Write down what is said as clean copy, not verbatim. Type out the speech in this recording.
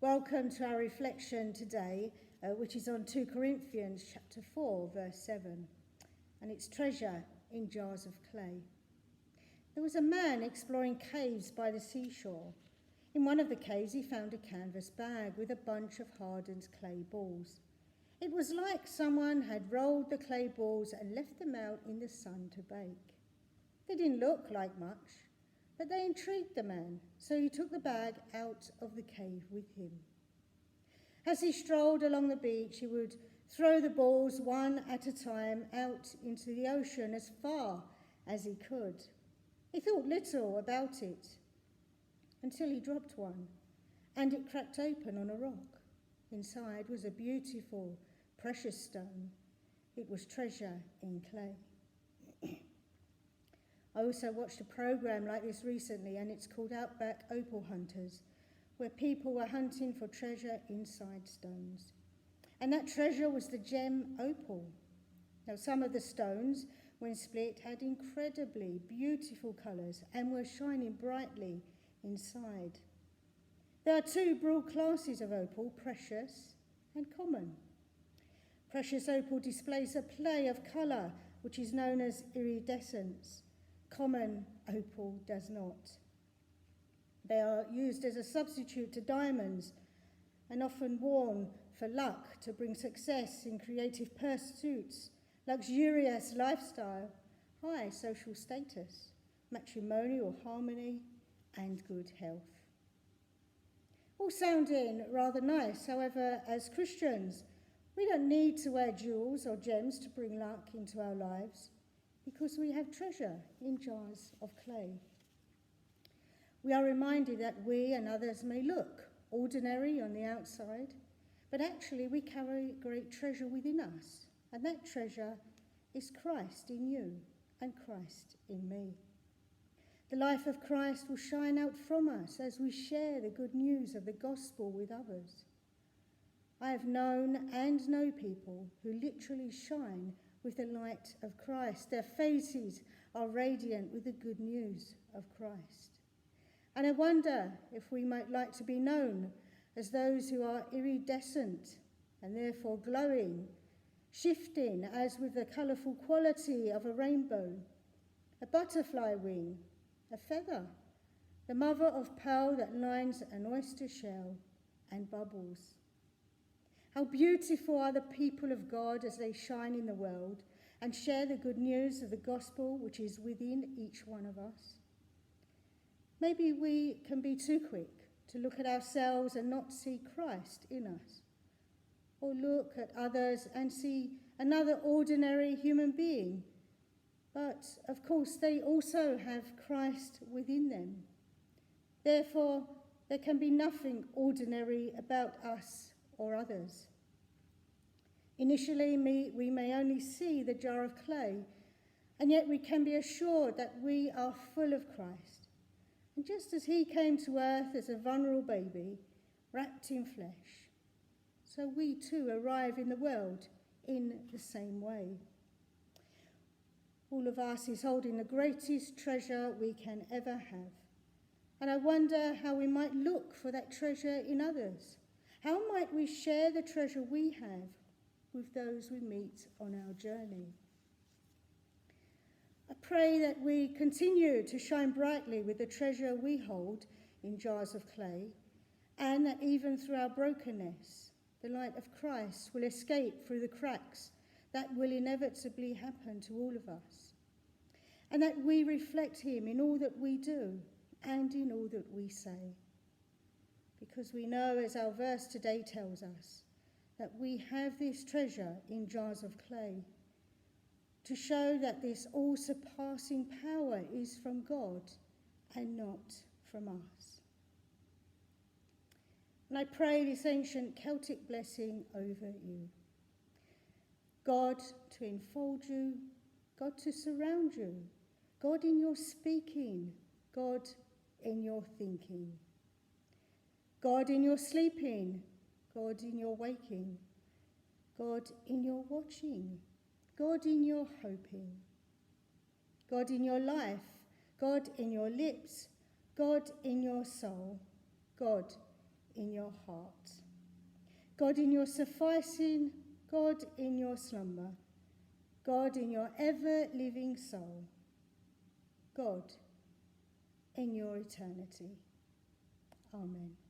Welcome to our reflection today, which is on 2 Corinthians chapter 4, verse 7, and it's treasure in jars of clay. There was a man exploring caves by the seashore. In one of the caves, he found a canvas bag with a bunch of hardened clay balls. It was like someone had rolled the clay balls and left them out in the sun to bake. They didn't look like much, but they intrigued the man, so he took the bag out of the cave with him. As he strolled along the beach, he would throw the balls one at a time out into the ocean as far as he could. He thought little about it until he dropped one, and it cracked open on a rock. Inside was a beautiful, precious stone. It was treasure in clay. I also watched a program like this recently, and it's called Outback Opal Hunters, where people were hunting for treasure inside stones. And that treasure was the gem opal. Now, some of the stones, when split, had incredibly beautiful colours and were shining brightly inside. There are two broad classes of opal, precious and common. Precious opal displays a play of colour, which is known as iridescence. Common opal does not. They are used as a substitute to diamonds and often worn for luck, to bring success in creative pursuits, luxurious lifestyle, high social status, matrimonial harmony, and good health. All sounding rather nice. However, as Christians, we don't need to wear jewels or gems to bring luck into our lives, because we have treasure in jars of clay. We are reminded that we and others may look ordinary on the outside, but actually we carry great treasure within us, and that treasure is Christ in you and Christ in me. The life of Christ will shine out from us as we share the good news of the gospel with others. I have known and know people who literally shine with the light of Christ. Their faces are radiant with the good news of Christ. And I wonder if we might like to be known as those who are iridescent and therefore glowing, shifting as with the colourful quality of a rainbow, a butterfly wing, a feather, the mother of pearl that lines an oyster shell, and bubbles. How beautiful are the people of God as they shine in the world and share the good news of the gospel which is within each one of us. Maybe we can be too quick to look at ourselves and not see Christ in us, or look at others and see another ordinary human being. But, of course, they also have Christ within them. Therefore, there can be nothing ordinary about us or others. Initially, we may only see the jar of clay, and yet we can be assured that we are full of Christ. And just as he came to earth as a vulnerable baby, wrapped in flesh, so we too arrive in the world in the same way. All of us is holding the greatest treasure we can ever have. And I wonder how we might look for that treasure in others. How might we share the treasure we have with those we meet on our journey? I pray that we continue to shine brightly with the treasure we hold in jars of clay, and that even through our brokenness, the light of Christ will escape through the cracks that will inevitably happen to all of us, and that we reflect him in all that we do and in all that we say. Because we know, as our verse today tells us, that we have this treasure in jars of clay to show that this all-surpassing power is from God and not from us. And I pray this ancient Celtic blessing over you. God to enfold you, God to surround you, God in your speaking, God in your thinking, God in your sleeping, God in your waking, God in your watching, God in your hoping, God in your life, God in your lips, God in your soul, God in your heart. God in your sufficing, God in your slumber, God in your ever-living soul, God in your eternity. Amen.